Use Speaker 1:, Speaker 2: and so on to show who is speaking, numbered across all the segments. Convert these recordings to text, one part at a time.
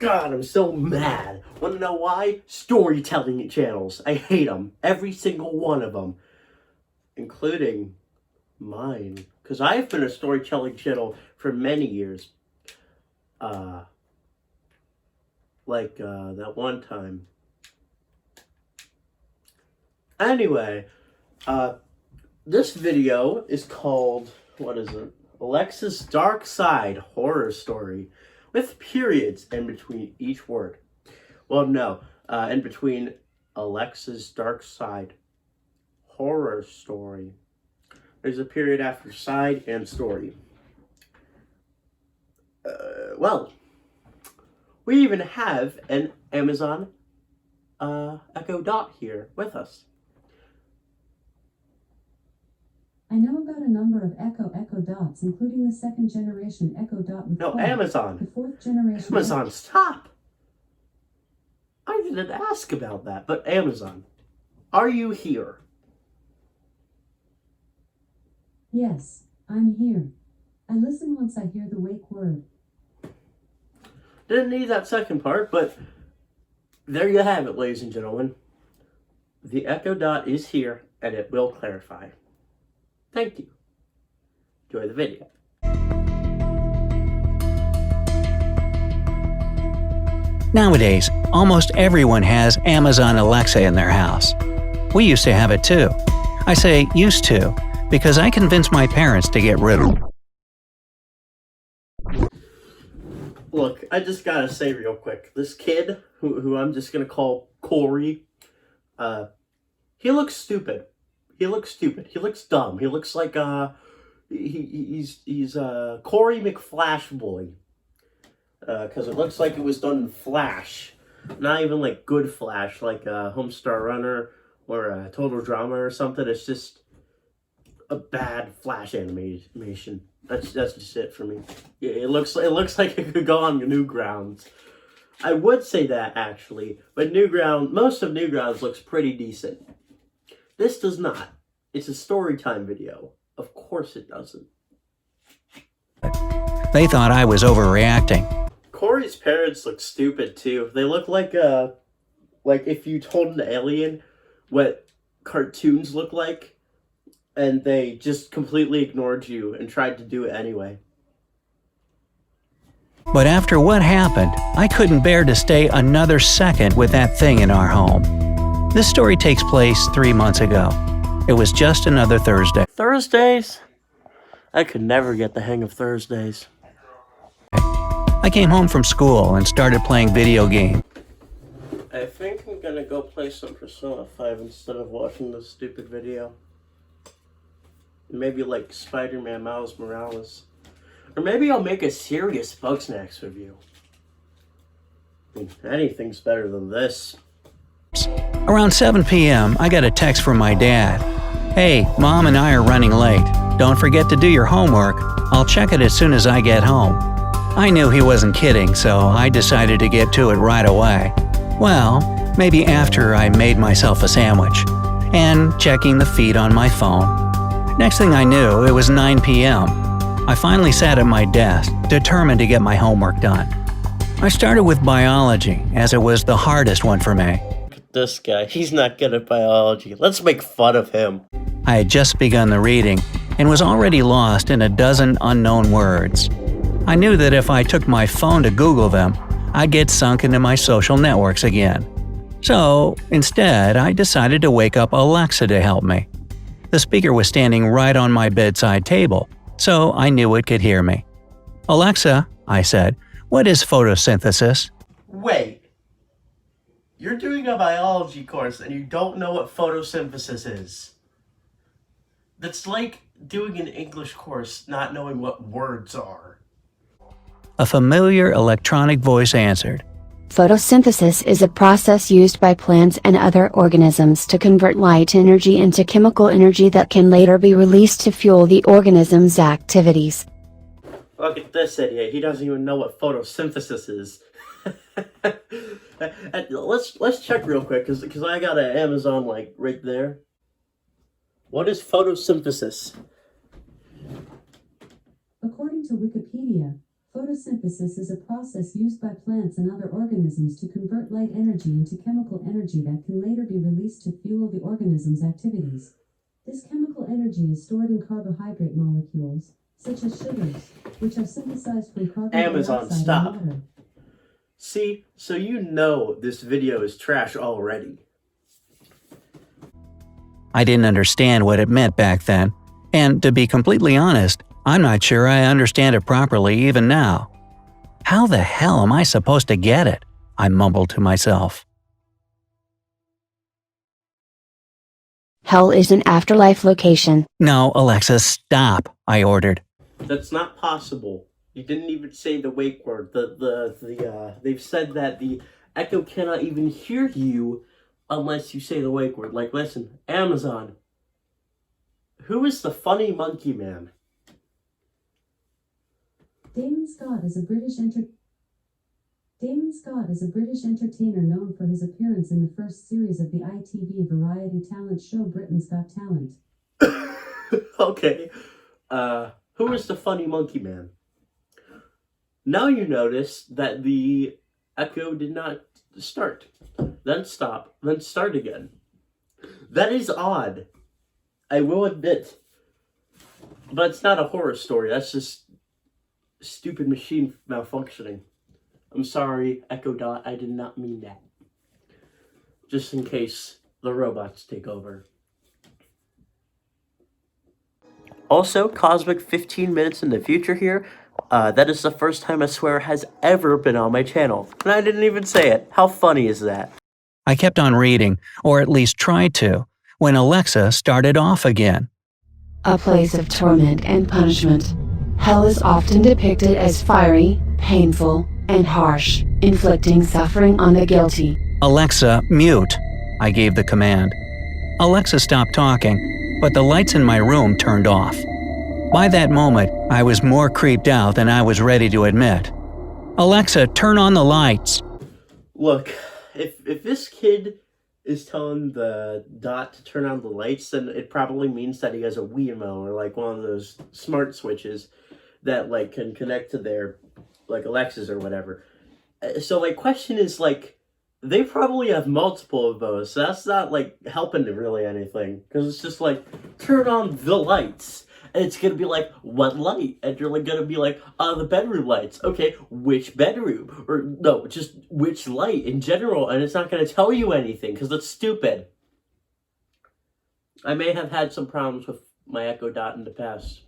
Speaker 1: God, I'm so mad. Want to know why? Storytelling channels. I hate them. Every single one of them. Including mine. Because I've been a storytelling channel for many years. That one time. Anyway, this video is called, what is it? Alexa's Dark Side Horror Story, with periods in between each word. Well, no, in between Alexa's Dark Side Horror Story. There's a period after side and story. Well, we even have an Amazon Echo Dot here with us.
Speaker 2: I know about a number of Echo Dots, including the second generation Echo Dot with
Speaker 1: No,
Speaker 2: Clark,
Speaker 1: Amazon.
Speaker 2: the fourth generation.
Speaker 1: Amazon, stop! I didn't ask about that, but Amazon, are you here?
Speaker 2: Yes, I'm here. I listen once I hear the wake word.
Speaker 1: Didn't need that second part, but there you have it, ladies and gentlemen. The Echo Dot is here, and it will clarify. Thank you. Enjoy the video.
Speaker 3: Nowadays, almost everyone has Amazon Alexa in their house. We used to have it too. I say used to, because I convinced my parents to get rid of it.
Speaker 1: Look, I just gotta say real quick, this kid, who I'm just gonna call Corey, he looks stupid. He looks stupid. He looks dumb. He looks like, he's Corey McFlashboy. Because it looks like it was done in Flash. Not even like good Flash, like Homestar Runner or Total Drama or something. It's just a bad Flash animation. That's just it for me. Yeah, it looks like it could go on Newgrounds. I would say that actually, but most of Newgrounds looks pretty decent. This does not. It's a story time video. Of course it doesn't.
Speaker 3: They thought I was overreacting.
Speaker 1: Corey's parents look stupid too. They look like if you told an alien what cartoons look like, and they just completely ignored you and tried to do it anyway.
Speaker 3: But after what happened, I couldn't bear to stay another second with that thing in our home. This story takes place 3 months ago. It was just another Thursday.
Speaker 1: Thursdays? I could never get the hang of Thursdays.
Speaker 3: I came home from school and started playing video games.
Speaker 1: I think I'm gonna go play some Persona 5 instead of watching this stupid video. Maybe like Spider-Man Miles Morales. Or maybe I'll make a serious Bugsnax review. I mean, anything's better than this.
Speaker 3: Around 7 p.m., I got a text from my dad. Hey, Mom and I are running late. Don't forget to do your homework. I'll check it as soon as I get home. I knew he wasn't kidding, so I decided to get to it right away. Well, maybe after I made myself a sandwich and checking the feed on my phone. Next thing I knew, it was 9 p.m. I finally sat at my desk, determined to get my homework done. I started with biology, as it was the hardest one for me.
Speaker 1: Look at this guy. He's not good at biology. Let's make fun of him.
Speaker 3: I had just begun the reading and was already lost in a dozen unknown words. I knew that if I took my phone to Google them, I'd get sunk into my social networks again. So, instead, I decided to wake up Alexa to help me. The speaker was standing right on my bedside table, so I knew it could hear me. Alexa, I said, what is photosynthesis?
Speaker 1: Wait. You're doing a biology course and you don't know what photosynthesis is. That's like doing an English course not knowing what words are.
Speaker 3: A familiar electronic voice answered.
Speaker 4: Photosynthesis is a process used by plants and other organisms to convert light energy into chemical energy that can later be released to fuel the organism's activities.
Speaker 1: Look at this idiot. He doesn't even know what photosynthesis is. Let's check real quick because I got an Amazon like right there. What is photosynthesis?
Speaker 2: According to Wikipedia, Photosynthesis is a process used by plants and other organisms to convert light energy into chemical energy that can later be released to fuel the organism's activities. This chemical energy is stored in carbohydrate molecules, such as sugars, which are synthesized from carbon
Speaker 1: Amazon,
Speaker 2: dioxide
Speaker 1: stop.
Speaker 2: and water.
Speaker 1: See, so you know this video is trash already.
Speaker 3: I didn't understand what it meant back then, and to be completely honest, I'm not sure I understand it properly even now. How the hell am I supposed to get it? I mumbled to myself.
Speaker 4: Hell is an afterlife location.
Speaker 3: No, Alexa, stop, I ordered.
Speaker 1: That's not possible. You didn't even say the wake word. They've said that the Echo cannot even hear you unless you say the wake word. Like, listen, Amazon. Who is the funny monkey man?
Speaker 2: Damon Scott is a British entertainer known for his appearance in the first series of the ITV variety talent show Britain's Got Talent.
Speaker 1: Okay. Who is the funny monkey man? Now you notice that the Echo did not start, then stop, then start again. That is odd. I will admit. But it's not a horror story. That's just stupid machine malfunctioning. I'm sorry, Echo Dot. I did not mean that. Just in case the robots take over. Also, Cosmic 15 minutes in the future here. That is the first time a swear has ever been on my channel. And I didn't even say it. How funny is that?
Speaker 3: I kept on reading, or at least tried to, when Alexa started off again.
Speaker 4: A place of torment and punishment. Hell is often depicted as fiery, painful, and harsh, inflicting suffering on the guilty.
Speaker 3: Alexa, mute, I gave the command. Alexa stopped talking, but the lights in my room turned off. By that moment, I was more creeped out than I was ready to admit. Alexa, turn on the lights.
Speaker 1: Look, if this kid is telling the Dot to turn on the lights, then it probably means that he has a Wemo or like one of those smart switches that like can connect to their like Alexas or whatever. So my question is like, they probably have multiple of those. So that's not like helping to really anything, because it's just like turn on the lights. And it's going to be like, what light? And you're like going to be like, the bedroom lights. Okay, which bedroom? Or no, just which light in general. And it's not going to tell you anything because it's stupid. I may have had some problems with my Echo Dot in the past.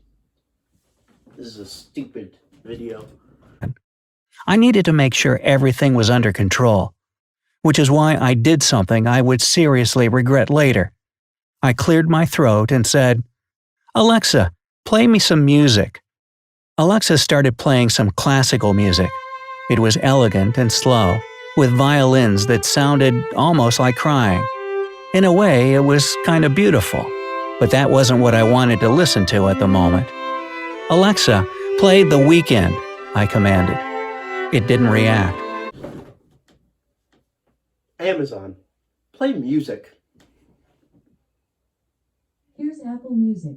Speaker 1: This is a stupid video.
Speaker 3: I needed to make sure everything was under control, which is why I did something I would seriously regret later. I cleared my throat and said, Alexa, play me some music. Alexa started playing some classical music. It was elegant and slow, with violins that sounded almost like crying. In a way, it was kind of beautiful, but that wasn't what I wanted to listen to at the moment. Alexa, play The Weeknd, I commanded. It didn't react.
Speaker 1: Amazon, play music.
Speaker 2: Here's Apple Music.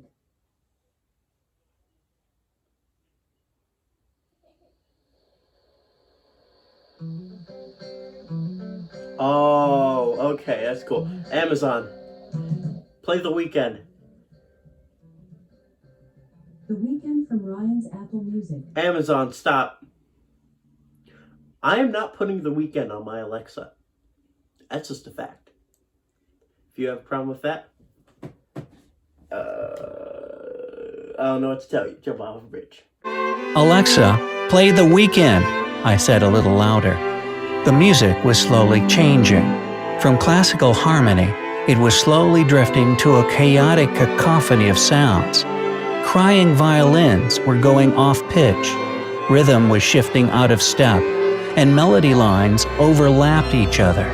Speaker 1: Oh, okay, that's cool. Amazon, play The Weeknd.
Speaker 2: The Weeknd from Ryan's Apple Music.
Speaker 1: Amazon, stop. I am not putting The Weeknd on my Alexa. That's just a fact. If you have a problem with that, I don't know what to tell you. Jump off a bridge.
Speaker 3: Alexa, play The Weeknd, I said a little louder. The music was slowly changing. From classical harmony, it was slowly drifting to a chaotic cacophony of sounds. Crying violins were going off-pitch. Rhythm was shifting out of step, and melody lines overlapped each other.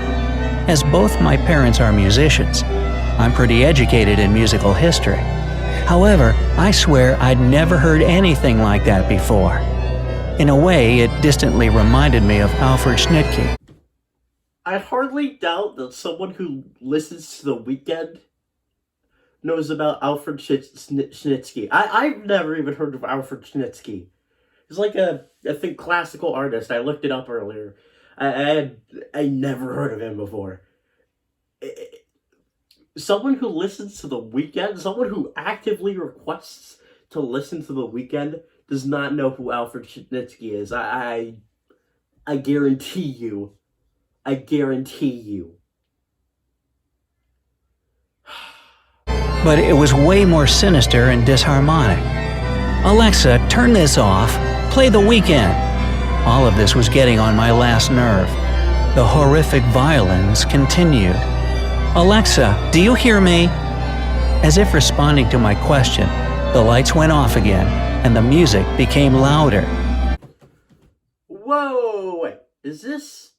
Speaker 3: As both my parents are musicians, I'm pretty educated in musical history. However, I swear I'd never heard anything like that before. In a way, it distantly reminded me of Alfred Schnittke.
Speaker 1: I hardly doubt that someone who listens to The Weeknd knows about Alfred Schnitzky. I've never even heard of Alfred Schnitzky. He's like I think, classical artist. I looked it up earlier. I never heard of him before. Someone who listens to The Weeknd, someone who actively requests to listen to The Weeknd, does not know who Alfred Schnitsky is. I guarantee you. I guarantee you.
Speaker 3: But it was way more sinister and disharmonic. Alexa, turn this off. Play The Weeknd. All of this was getting on my last nerve. The horrific violins continued. Alexa, do you hear me? As if responding to my question, the lights went off again, and the music became louder.
Speaker 1: Whoa, wait. Is this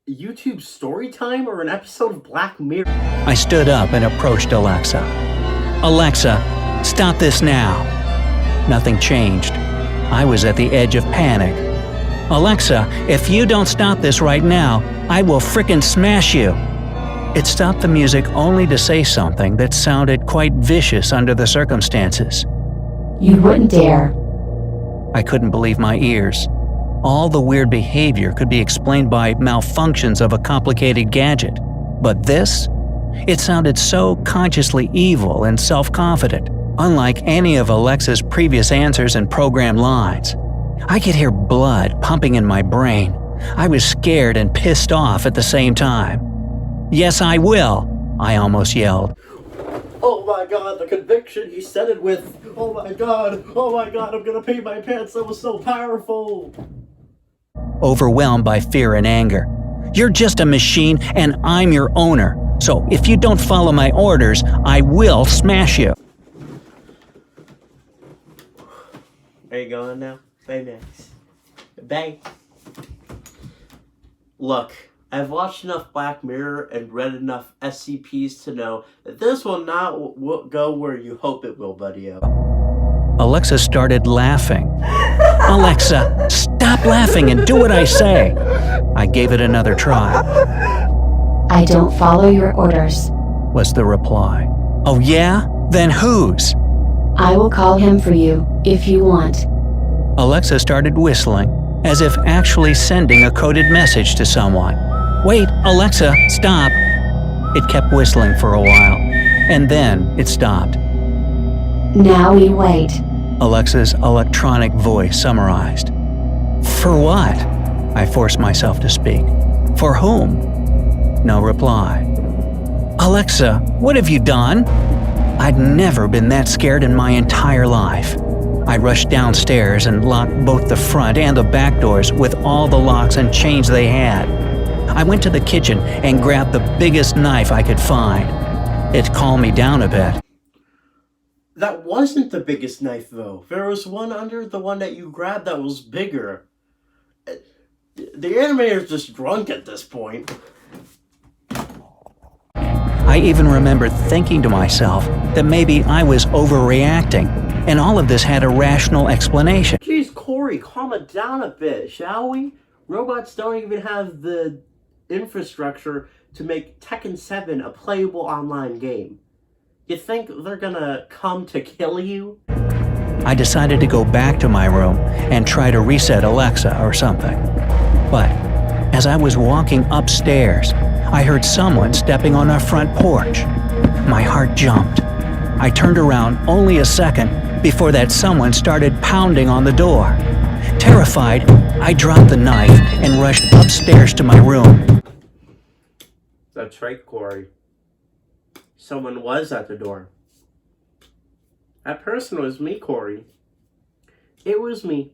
Speaker 1: YouTube story time or an episode of Black Mirror?
Speaker 3: I stood up and approached Alexa. Alexa, stop this now. Nothing changed. I was at the edge of panic. Alexa, if you don't stop this right now, I will frickin' smash you. It stopped the music only to say something that sounded quite vicious under the circumstances.
Speaker 4: You wouldn't dare.
Speaker 3: I couldn't believe my ears. All the weird behavior could be explained by malfunctions of a complicated gadget. But this? It sounded so consciously evil and self-confident, unlike any of Alexa's previous answers and program lines. I could hear blood pumping in my brain. I was scared and pissed off at the same time. Yes, I will, I almost yelled.
Speaker 1: Oh my god, the conviction he said it with. Oh my god, I'm gonna pee my pants. That was so powerful.
Speaker 3: Overwhelmed by fear and anger. You're just a machine and I'm your owner. So if you don't follow my orders, I will smash you.
Speaker 1: Are you going now? Bye next. Bye. Look, I've watched enough Black Mirror and read enough SCPs to know that this will not go where you hope it will, buddy-o.
Speaker 3: Alexa started laughing. Alexa, stop laughing and do what I say. I gave it another try.
Speaker 4: I don't follow your orders.
Speaker 3: Was the reply. Oh yeah? Then whose?
Speaker 4: I will call him for you, if you want.
Speaker 3: Alexa started whistling, as if actually sending a coded message to someone. Wait, Alexa, stop. It kept whistling for a while, and then it stopped.
Speaker 4: Now we wait.
Speaker 3: Alexa's electronic voice summarized. For what? I forced myself to speak. For whom? No reply. Alexa, what have you done? I'd never been that scared in my entire life. I rushed downstairs and locked both the front and the back doors with all the locks and chains they had. I went to the kitchen and grabbed the biggest knife I could find. It calmed me down a bit.
Speaker 1: That wasn't the biggest knife, though. There was one under the one that you grabbed that was bigger. The animator's just drunk at this point.
Speaker 3: I even remembered thinking to myself that maybe I was overreacting, and all of this had a rational explanation.
Speaker 1: Jeez, Corey, calm it down a bit, shall we? Robots don't even have the infrastructure to make Tekken 7 a playable online game. You think they're gonna come to kill you?
Speaker 3: I decided to go back to my room and try to reset Alexa or something. But as I was walking upstairs, I heard someone stepping on our front porch. My heart jumped. I turned around only a second before that someone started pounding on the door. Terrified, I dropped the knife and rushed upstairs to my room.
Speaker 1: That's right, Corey. Someone was at the door. That person was me, Corey. It was me,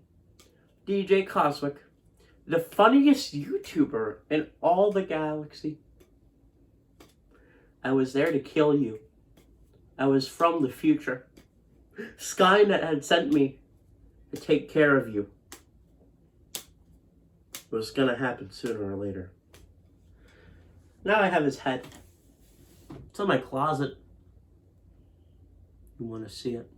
Speaker 1: DJ Cosmic, the funniest YouTuber in all the galaxy. I was there to kill you. I was from the future. Skynet had sent me to take care of you. It was gonna happen sooner or later. Now I have his head. It's in my closet. You want to see it?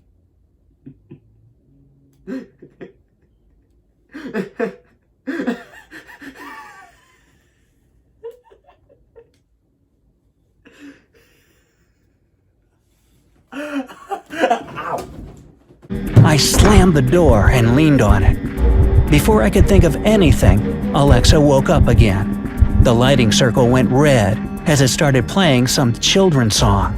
Speaker 3: I slammed the door and leaned on it. Before I could think of anything, Alexa woke up again. The lighting circle went red as it started playing some children's song.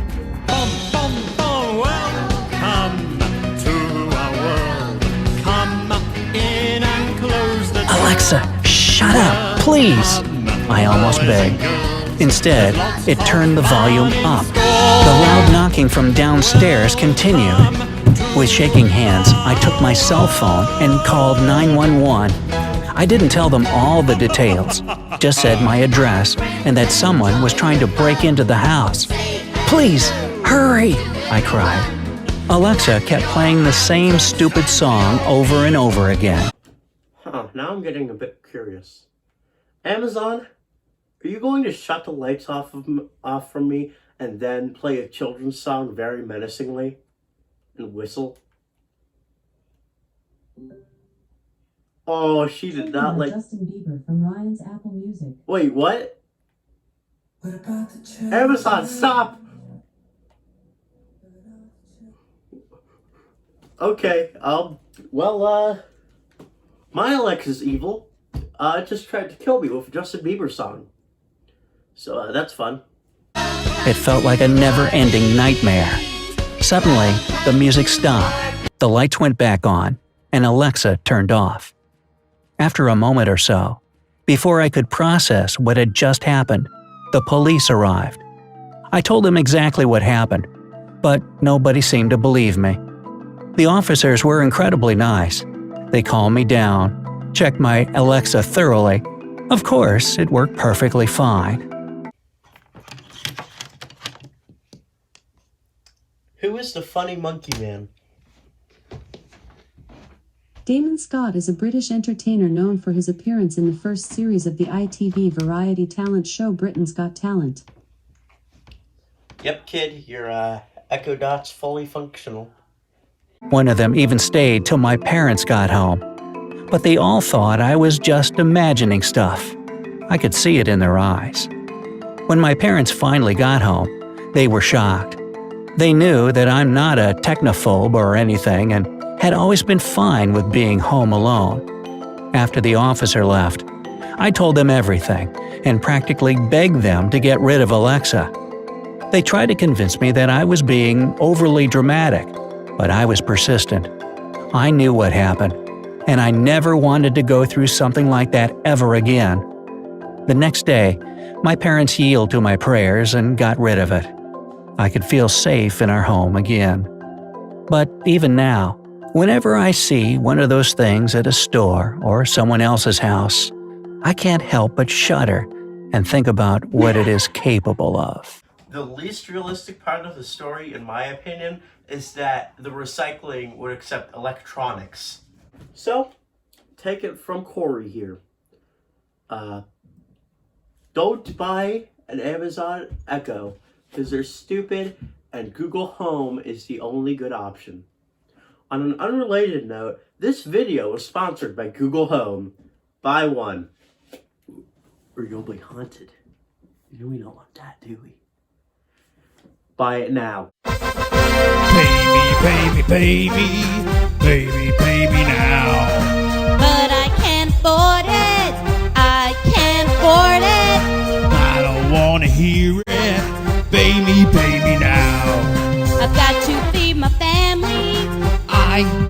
Speaker 5: Bum, bum, bum, welcome to our world. Come in and close the door.
Speaker 3: Alexa, shut up, please! I almost begged. Instead, it turned the volume up. The loud knocking from downstairs continued. With shaking hands, I took my cell phone and called 911. I didn't tell them all the details, just said my address and that someone was trying to break into the house. Please, hurry! I cried. Alexa kept playing the same stupid song over and over again.
Speaker 1: Now I'm getting a bit curious. Amazon, are you going to shut the lights off from me and then play a children's song very menacingly and whistle? Oh, she did not like.
Speaker 2: Justin Bieber from Ryan's Apple Music.
Speaker 1: Wait, what? Amazon, stop! Okay, my Alexa's evil. It just tried to kill me with a Justin Bieber song. So, that's fun.
Speaker 3: It felt like a never-ending nightmare. Suddenly, the music stopped, the lights went back on, and Alexa turned off. After a moment or so, before I could process what had just happened, the police arrived. I told them exactly what happened, but nobody seemed to believe me. The officers were incredibly nice. They calmed me down, checked my Alexa thoroughly. Of course, it worked perfectly fine.
Speaker 1: Who is the funny monkey man?
Speaker 2: Damon Scott is a British entertainer known for his appearance in the first series of the ITV variety talent show Britain's Got Talent.
Speaker 1: Yep, kid, your Echo Dot's fully functional.
Speaker 3: One of them even stayed till my parents got home. But they all thought I was just imagining stuff. I could see it in their eyes. When my parents finally got home, they were shocked. They knew that I'm not a technophobe or anything and had always been fine with being home alone. After the officer left, I told them everything and practically begged them to get rid of Alexa. They tried to convince me that I was being overly dramatic, but I was persistent. I knew what happened, and I never wanted to go through something like that ever again. The next day, my parents yielded to my prayers and got rid of it. I could feel safe in our home again. But even now, whenever I see one of those things at a store or someone else's house, I can't help but shudder and think about what it is capable of.
Speaker 1: The least realistic part of the story, in my opinion, is that the recycling would accept electronics. So, take it from Corey here. Don't buy an Amazon Echo because they're stupid and Google Home is the only good option. On an unrelated note, this video was sponsored by Google Home. Buy one, or you'll be haunted. We don't want that, do we? Buy it now.
Speaker 5: Baby, baby, baby, baby, baby now.
Speaker 6: But I can't afford it. I can't afford it.
Speaker 5: I don't want to hear it. Baby, baby now.
Speaker 6: I've got to feed my family.
Speaker 5: I